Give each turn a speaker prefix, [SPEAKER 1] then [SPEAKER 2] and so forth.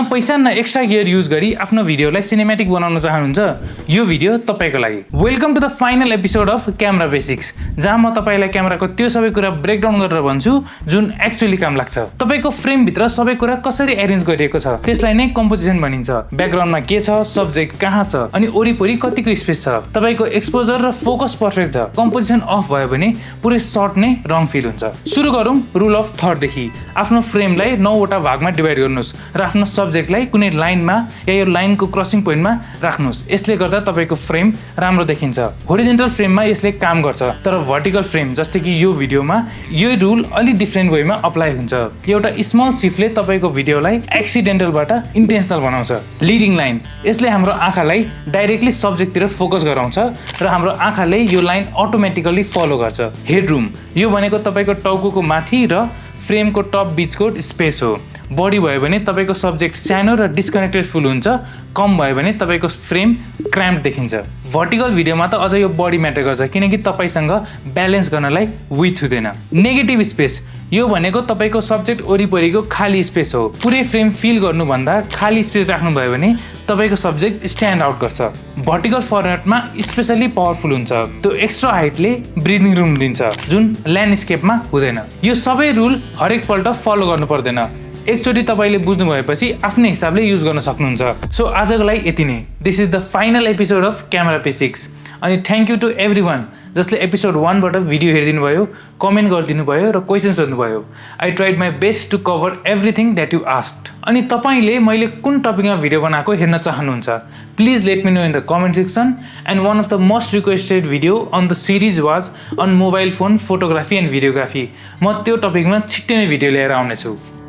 [SPEAKER 1] न पैसा न एक्स्ट्रा गियर युज गरी आफ्नो भिडियोलाई सिनेमेटिक बनाउन चाहनुहुन्छ यो भिडियो तपाईको लागि। Welcome to the final episode of camera basics, जहाँ म तपाईलाई क्यामेराको त्यो सबै कुरा ब्रेकडाउन गरेर भन्छु जुन एक्चुअली काम लाग्छ। तपाईको फ्रेम भित्र सबै कुरा कसरी एरेन्ज गरिएको छ त्यसलाई नै कम्पोजिसन भनिन्छ। ब्याकग्राउन्डमा के छ, सब्जेक्ट कहाँ छ अनि वरिपरि कतिको स्पेस छ, तपाईको एक्सपोजर र फोकस पर्फेक्ट छ, कम्पोजिसन अफ भयो भने पुरै शट नै रङ फिल हुन्छ। सुरु गरौँ रुल अफ थर्ड देखि। आफ्नो फ्रेमलाई 9 वटा भागमा डिभाइड गर्नुस् र आफ्नो सब्जेक्टलाई कुनै लाइनमा या यो लाइनको क्रसिङ पोइन्टमा राख्नुस्। यसले गर्दा तपाईको फ्रेम राम्रो देखिन्छ। होरिजेन्टल फ्रेममा यसले काम गर्छ, तर भर्टिकल फ्रेम जस्तै कि यो भिडियोमा यो रुल अलि डिफरेन्ट वेमा अप्लाई हुन्छ। एउटा स्मल सिफ्टले तपाईको भिडियोलाई एक्सिडेन्टलबाट इन्टेन्सनल बनाउँछ। लिडिङ लाइन, यसले हाम्रो आँखालाई डाइरेक्टली सब्जेक्टतिर फोकस गराउँछ र हाम्रो आँखाले यो लाइन अटोमेटिकली फलो गर्छ। हेडरुम, यो भनेको तपाईको टाउकोको माथि र फ्रेमको टप बीचको स्पेस हो। बडी भयो भने तपाईको सब्जेक्ट सानो र डिस्कनेक्टेड फुल हुन्छ, कम भयो भने तपाईको फ्रेम क्र्याम्प देखिन्छ। भर्टिकल भिडियोमा त अझ यो बडी म्याटर गर्छ किनकि तपाईसँग ब्यालेन्स गर्नलाई विथ हुँदैन। नेगेटिभ स्पेस, यो भनेको तपाईको सब्जेक्ट वरिपरिको खाली स्पेस हो। पुरै फ्रेम फिल गर्नुभन्दा खाली स्पेस राख्नुभयो भने तपाईको सब्जेक्ट स्ट्यान्ड आउट गर्छ। भर्टिकल फर्मेटमा स्पेसली पावरफुल हुन्छ। त्यो एक्स्ट्रा हाइटले ब्रिदिङ रुम दिन्छ जुन ल्यान्डस्केपमा हुँदैन। यो सबै रुल हरेक पल्ट फलो गर्नु पर्दैन। एकचोटि तपाईले बुझ्नु भएपछि आफ्नै हिसाबले युज गर्न सक्नुहुन्छ। सो आजको लागि यति नै। This is the final episode of camera basics. अनि थ्याङ्क यू टु एभ्रीवन जसले एपिसोड 1 बाट भिडियो हेरिदिनु भयो, कमेन्ट गरिदिनु भयो र क्वेसन्स सोध्नुभयो। I tried my best to cover everything that you asked. अनि तपाईले मैले कुन टपिकमा भिडियो बनाएको हेर्न चाहनुहुन्छ please let me know in the comment section. And one of the most requested video on the series was on mobile phone photography and videography. म त्यो टपिकमा छिट्टै नै भिडियो लिएर आउनेछु।